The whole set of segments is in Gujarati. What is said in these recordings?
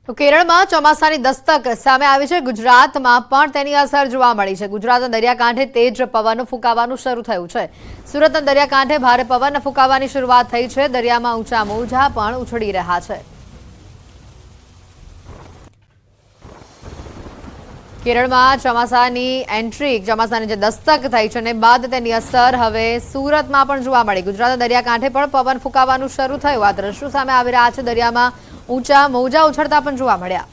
તો કેરળમાં ચોમાસાની દસ્તક સામે આવી છે। ગુજરાતમાં પણ તેની અસર જોવા મળી છે। ગુજરાતના દરિયાકાંઠે તેજ પવન ફૂંકાવાનું શરૂ થયું છે। સુરતના દરિયાકાંઠે ભારે પવન ફૂંકાવાની શરૂઆત થઈ છે। દરિયામાં ઊંચા મોજા પણ ઉછળી રહ્યા છે। કેરળમાં ચોમાસાની જે દસ્તક થઈ છે અને બાદ તેની અસર હવે સુરતમાં પણ જોવા મળી। ગુજરાતના દરિયાકાંઠે પણ પવન ફૂંકાવાનું શરૂ થયું। આ દ્રશ્યો સામે આવી રહ્યા છે। દરિયામાં ઊંચા મોજા ઉછળતા પણ જોવા મળ્યા।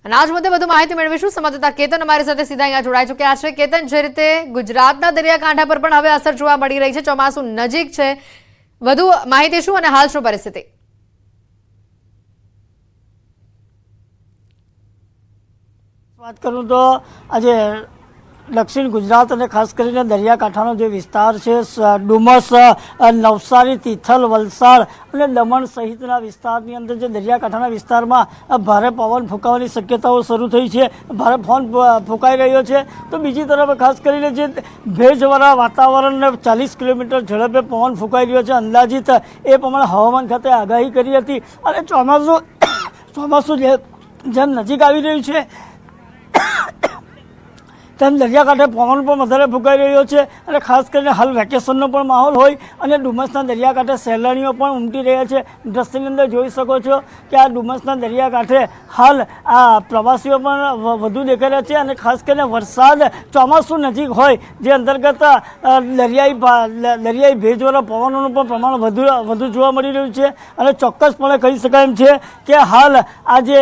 અને આજ મુદ્દે વધુ માહિતી મેળવીશું। સંવાદદાતા કેતન અમારી સાથે સીધા અહીંયા જોડાઈ ચૂક્યા છે। કેતન, જે રીતે ગુજરાતના દરિયાકાંઠા પર પણ હવે અસર જોવા મળી રહી છે, ચોમાસું નજીક છે, વધુ માહિતી શું અને હાલ શું પરિસ્થિતિ? વાત કરું તો આજે દક્ષિણ ગુજરાત અને ખાસ કરીને દરિયાકાંઠાનો જે વિસ્તાર છે, ડુમસ, નવસારી, તિથલ, વલસાડ અને દમણ સહિતના વિસ્તારની અંદર જે દરિયાકાંઠાના વિસ્તારમાં ભારે પવન ફૂંકાવાની શક્યતાઓ શરૂ થઈ છે। ભારે પવન ફૂંકાઈ રહ્યો છે। તો બીજી તરફ ખાસ કરીને જે ભેજવાળા વાતાવરણને 40 કિલોમીટર ઝડપે પવન ફૂંકાઈ રહ્યો છે અંદાજિત, એ પ્રમાણે હવામાન ખાતે આગાહી કરી હતી। અને ચોમાસું જેમ નજીક આવી રહ્યું છે તેમ દરિયાકાંઠે પવન પણ વધારે ફૂંકાઈ રહ્યો છે। અને ખાસ કરીને હાલ વેકેશનનો પણ માહોલ હોય અને ડુમસના દરિયાકાંઠે સહેલાણીઓ પણ ઉમટી રહ્યા છે। દ્રશ્યની અંદર જોઈ શકો છો કે આ ડુમસના દરિયાકાંઠે હાલ આ પ્રવાસીઓ પણ વધુ દેખાઈ રહ્યા છે। અને ખાસ કરીને વરસાદ ચોમાસું નજીક હોય જે અંતર્ગત દરિયાઈ ભેજવાળા પવનોનું પણ પ્રમાણ વધુ જોવા મળી રહ્યું છે। અને ચોક્કસપણે કહી શકાય એમ છે કે હાલ આજે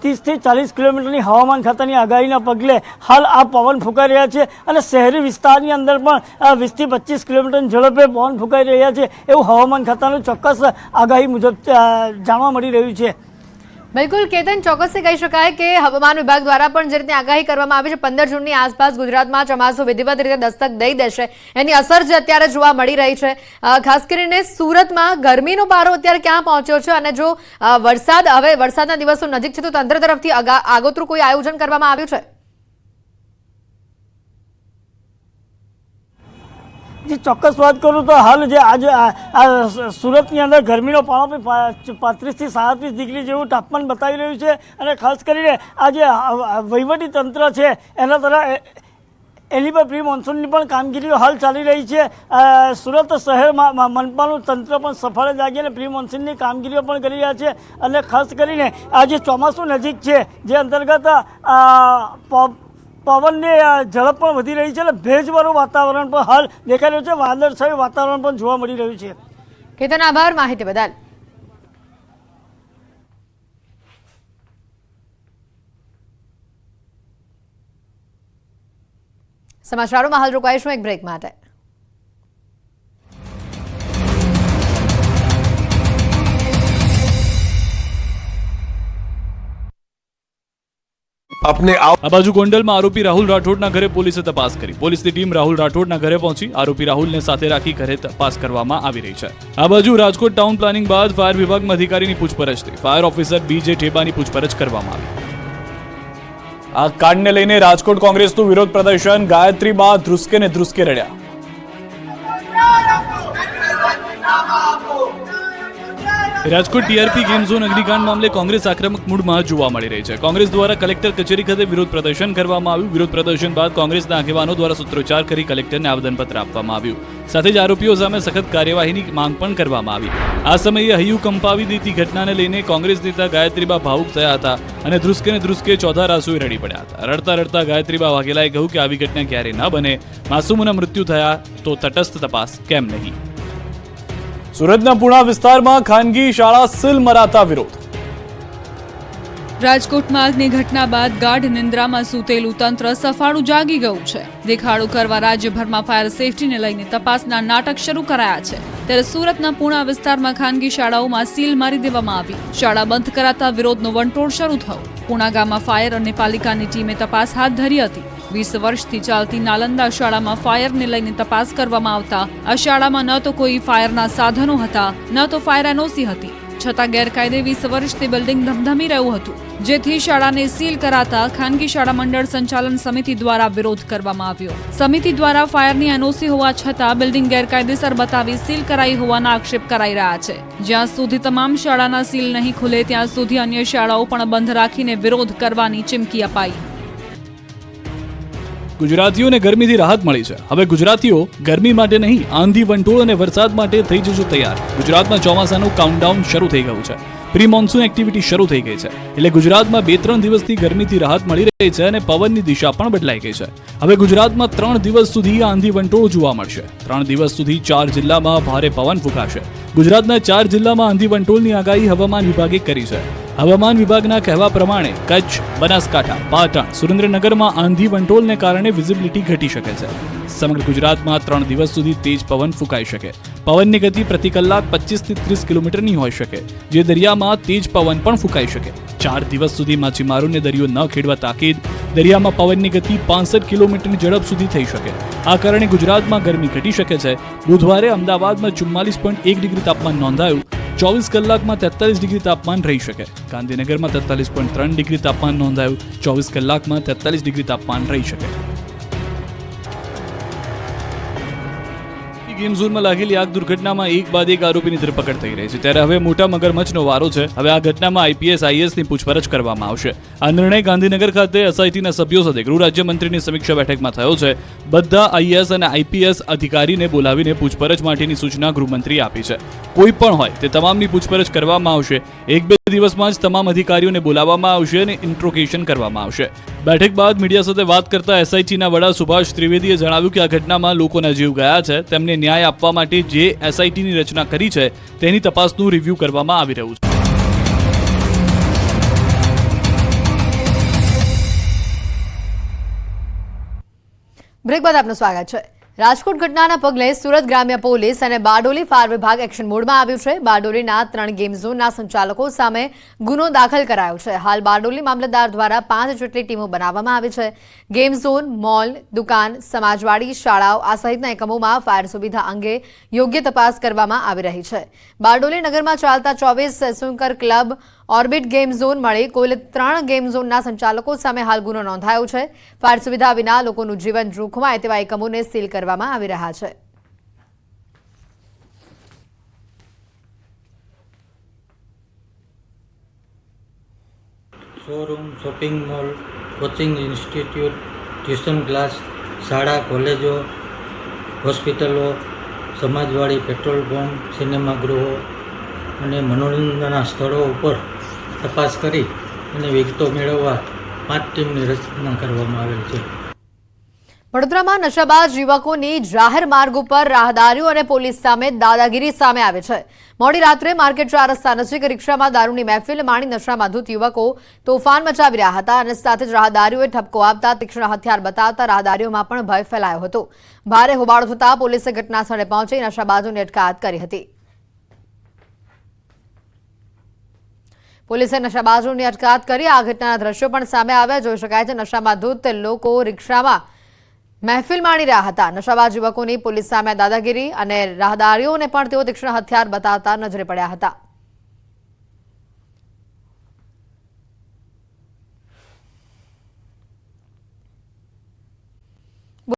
30 થી 40 કિલોમીટરની હવામાન ખાતાની આગાહીના પગલે હાલ આ પવન ફૂંકાઈ રહ્યા છે। અને શહેરી વિસ્તારની અંદર પણ 20 થી 25 કિલોમીટરની ઝડપે પવન ફૂંકાઈ રહ્યા છે, એવું હવામાન ખાતાનું ચોક્કસ આગાહી મુજબ જાણવા મળી રહ્યું છે। બિલકુલ કેતન, ચોક્કસથી કહી શકાય કે હવામાન વિભાગ દ્વારા પણ જે રીતે આગાહી કરવામાં આવી છે 15 જૂનની આસપાસ ગુજરાતમાં ચોમાસું વિધિવત રીતે દસ્તક દઈ દેશે, એની અસર જે અત્યારે જોવા મળી રહી છે। ખાસ કરીને સુરતમાં ગરમીનો પારો અત્યારે ક્યાં પહોંચ્યો છે અને જો વરસાદના દિવસો નજીક છે તો તંત્ર તરફથી આગોતરું કોઈ આયોજન કરવામાં આવ્યું છે? જે ચોક્કસ વાત કરું તો હાલ જે આજે સુરતની અંદર ગરમીનો પારો 35 થી 37 ડિગ્રી જેવું તાપમાન બતાવી રહ્યું છે। અને ખાસ કરીને આ જે વહીવટી તંત્ર છે એના તરફ એની પર પ્રી મોન્સૂનની પણ કામગીરીઓ હાલ ચાલી રહી છે। સુરત શહેરમાં મનપાનું તંત્ર પણ સફળ જાગી અને પ્રી મોન્સૂનની કામગીરીઓ પણ કરી રહ્યા છે। અને ખાસ કરીને આ જે ચોમાસું નજીક છે જે અંતર્ગત પવનની ઝડપ પણ વધી રહી છે અને ભેજવાળું વાતાવરણ પણ હાલ દેખાઈ રહ્યું છે। વાદળછાયું વાતાવરણ પણ જોવા મળી રહ્યું છે। કેતન, આભાર માહિતી બદલ। સમાચારોમાં હાલ રોકાઈશું એક બ્રેક માટે। આ બાજુ ગોંડલમાં આરોપી રાહુલ રાઠોડના ઘરે પોલીસે તપાસ કરી। પોલીસની ટીમ રાહુલ રાઠોડના ઘરે પહોંચી। આરોપી રાહુલને સાથે રાખી ઘરે તપાસ કરવામાં આવી રહી છે। આ બાજુ રાજકોટ ટાઉન પ્લાનિંગ બાદ ફાયર વિભાગમાં અધિકારીની પૂછપરછ થઈ। ફાયર ઓફિસર બીજે ઠેબાની પૂછપરછ કરવામાં આવી। આ કાંડને લઈને રાજકોટ કોંગ્રેસનું વિરોધ પ્રદર્શન। ગાયત્રીબા ધ્રુસકે ને ધ્રુસકે રડ્યા। રાજકોટ ટીઆરપી ગેમ ઝોન અગ્નિકાંડ મામલે કોંગ્રેસ આક્રમક મૂડમાં જોવા મળી રહી છે। કોંગ્રેસ દ્વારા કલેક્ટર કચેરી ખાતે વિરોધ પ્રદર્શન કરવામાં આવ્યું। વિરોધ પ્રદર્શન બાદ કોંગ્રેસના આગેવાનો દ્વારા સૂત્રોચ્ચાર કરી કલેક્ટરને આવેદનપત્ર આપવામાં આવ્યું। સાથે જ આરોપીઓ સામે સખત કાર્યવાહીની માંગ પણ કરવામાં આવી। આ સમયે હૈયું કંપાવી દેતી ઘટનાને લઈને કોંગ્રેસ નેતા ગાયત્રીબા ભાવુક થયા હતા અને ધ્રુસકે ને ધ્રુસકે ચોથા રાસુએ રડી પડ્યા હતા। રડતા રડતા ગાયત્રીબા વાઘેલાએ કહ્યું કે આવી ઘટના ક્યારે ન બને। માસૂમોના મૃત્યુ થયા તો તટસ્થ તપાસ કેમ નહીં। સુરતના પુણા વિસ્તારમાં ખાનગી શાળા સીલ મરાતા વિરોધ। રાજકોટમાં આગની ઘટના બાદ ગાઢ નિંદ્રામાં સૂતેલું તંત્ર સફાળું જાગી ગયું છે। દેખાડો કરવા રાજ્યભરમાં ફાયર સેફટીને લઈને તપાસના નાટક શરૂ કરાયા છે। ત્યારે સુરતના પુણા વિસ્તારમાં ખાનગી શાળાઓમાં સીલ મારી દેવામાં આવી। શાળા બંધ કરાતા વિરોધનો વંટોળ શરૂ થયો। પુણા ગામમાં ફાયર અને પાલિકાની ટીમે તપાસ હાથ ધરી હતી। 20 વર્ષથી ચાલતી નાલંદા શાળામાં ફાયરને લઈને તપાસ કરવામાં આવતા આ શાળામાં ન તો કોઈ ફાયરના સાધનો હતા, ન તો ફાયર એનઓસી હતી। છતાં ગેરકાયદે 20 વર્ષથી બિલ્ડિંગ ધમધમી રહ્યું હતું, જેથી શાળાને સીલ કરાતા ખાનગી શાળા મંડળ સંચાલન સમિતિ દ્વારા વિરોધ કરવામાં આવ્યો. સમિતિ દ્વારા ફાયરની એનઓસી હોવા છતાં બિલ્ડિંગ ગેરકાયદેસર બતાવી સીલ કરાઈ હોવાના આક્ષેપ કરાઈ રહ્યા છે. જ્યાં સુધી તમામ શાળાના સીલ નહીં ખુલે ત્યાં સુધી અન્ય શાળાઓ પણ બંધ રાખીને વિરોધ કરવાની ચીમકી અપાઈ. ગુજરાતીઓને ગરમીથી રાહત મળી છે. હવે ગુજરાતીઓ ગરમી માટે નહીં, આંધી, વંટોળ અને વરસાદ માટે થઈ જજો તૈયાર. ગુજરાતમાં ચોમાસાનું કાઉન્ટડાઉન શરૂ થઈ ગયું છે. પ્રી મોન્સૂન એક્ટિવિટી શરૂ થઈ ગઈ છે. એટલે ગુજરાતમાં 2-3 દિવસથી ગરમીથી રાહત મળી રહી છે અને પવનની દિશા પણ બદલાઈ ગઈ છે. હવે ગુજરાતમાં 3 દિવસ સુધી આંધી વંટોળ જોવા મળશે. 3 દિવસ સુધી 4 જિલ્લામાં ભારે પવન ફૂંકાશે. ગુજરાતના 4 જિલ્લામાં આંધી વંટોળની આગાહી હવામાન વિભાગે કરી છે. હવામાન વિભાગના કહેવા પ્રમાણે કચ્છ, બનાસકાંઠા, પાટણ, સુરેન્દ્રનગરમાં આંધી વંટોળને કારણે વિઝિબિલિટી ઘટી શકે છે. સમગ્ર ગુજરાતમાં 3 દિવસ સુધી તેજ પવન ફૂંકાઈ શકે. પવનની ગતિ પ્રતિ કલાક 25 થી 30 કિલોમીટરની હોઈ શકે, જે દરિયામાં તેજ પવન પણ ફૂંકાઈ શકે. 4 દિવસ સુધી માછીમારોને દરિયો ન ખેડવા તાકીદ. દરિયામાં પવનની ગતિ 65 કિલોમીટરની ઝડપ સુધી થઈ શકે. આ કારણે ગુજરાતમાં ગરમી ઘટી શકે છે. બુધવારે અમદાવાદમાં 44.1 ડિગ્રી તાપમાન નોંધાયું. 24 કલાકમાં 43 ડિગ્રી તાપમાન રહી શકે. ગાંધીનગરમાં 43.3 ડિગ્રી તાપમાન નોંધાયું. 24 કલાકમાં 43 ડિગ્રી તાપમાન રહી શકે. ગેમ ઝોનમાં લાગેલી આગ દુર્ઘટનામાં એક બાદ એક આરોપીની ધરપકડ થઈ રહી છે. ત્યારે હવે મોટા મગરમચ્છનો વારો છે. હવે આ ઘટનામાં આઈપીએસ, આઈએએસની પૂછપરછ કરવામાં આવશે. આ નિર્ણય ગાંધીનગર ખાતે એસઆઈટીના સભ્યો સાથે ગૃહ રાજ્યમંત્રીની સમીક્ષા બેઠકમાં થયો છે. બધા આઈએએસ અને આઈપીએસ અધિકારીને બોલાવીને પૂછપરછ માટેની સૂચના ગૃહમંત્રીએ આપી છે. કોઈ પણ હોય તે તમામની પૂછપરછ કરવામાં આવશે. 1-2 દિવસમાં જ તમામ અધિકારીઓને બોલાવવામાં આવશે અને ઇન્ટ્રોગેશન કરવામાં આવશે. બેઠક બાદ મીડિયા સાથે વાત કરતા એસઆઈટીના વડા સુભાષ ત્રિવેદીએ જણાવ્યું કે આ ઘટનામાં લોકોના જીવ ગયા છે. તેમને ન્યાય આપવા માટે જે એસઆઈટીની રચના કરી છે તેની તપાસનું રિવ્યૂ કરવામાં આવી રહ્યું છે. બ્રેક બાદ આપનું સ્વાગત છે. રાજકોટ ઘટનાના પગલે સુરત ગ્રામ્ય પોલીસ અને બારડોલી ફાયર વિભાગ એક્શન મોડમાં આવ્યું છે. બારડોલીના 3 ગેમ ઝોનના સંચાલકો સામે ગુનો દાખલ કરાયો છે. હાલ બારડોલી મામલતદાર દ્વારા 5 જેટલી ટીમો બનાવવામાં આવી છે. ગેમ ઝોન, મોલ, દુકાન, સમાજવાડી, શાળાઓ આ સહિતના એકમોમાં ફાયર સુવિધા અંગે યોગ્ય તપાસ કરવામાં આવી રહી છે. બારડોલી નગરમાં ચાલતા 24 સ્વિંકર ક્લબ, ઓર્બિટ ગેમ ઝોન મળી કુલ 3 ગેમ ઝોનના સંચાલકો સામે હાલ ગુનો નોંધાયો છે. ફાયર સુવિધા વિના લોકોનું જીવન જોખમાય તેવા એકમોને સીલ કરવામાં આવી રહ્યા છે. Showroom, shopping mall, coaching institute, tuition class, શાળા, કોલેજો, હોસ્પિટલો, સમાજવાડી, પેટ્રોલ પંપ, સિનેમાગૃહો અને મનોરંજનના સ્થળો ઉપર તપાસ કરી અને વિગતો મેળવવા 5 ટીમની રચના કરવામાં આવેલ છે. વડોદરામાં નશાબાજ યુવકોની જાહેર માર્ગ ઉપર રાહદારીઓ અને પોલીસ સામે દાદાગીરી સામે આવે છે. મોડી રાત્રે માર્કેટ 4 રસ્તા નજીક રિક્ષામાં દારૂની મહેફિલ માણી નશામાં ધૂત યુવકો તોફાન મચાવી રહ્યા હતા અને સાથે જ રાહદારીઓએ ઠપકો આપતા તીક્ષ્ણ હથિયાર બતાવતા રાહદારીઓમાં પણ ભય ફેલાયો હતો. ભારે હોબાળો થતા પોલીસે ઘટના સ્થળે પહોંચી નશાબાજોની અટકાયત કરી હતી. પોલીસે નશાબાજોની અટકાયત કરી. આ ઘટનાના દ્રશ્યો પણ સામે આવ્યા. જોઈ શકાય છે નશામાં ધૂત લોકો રિક્ષામાં મહેફિલ માણી રહ્યા હતા. નશાબાજ યુવકોની પોલીસ સામે દાદાગીરી અને રાહદારીઓને પણ તેઓ તીક્ષ્ણ હથિયાર બતાવતા નજરે પડ્યા હતા.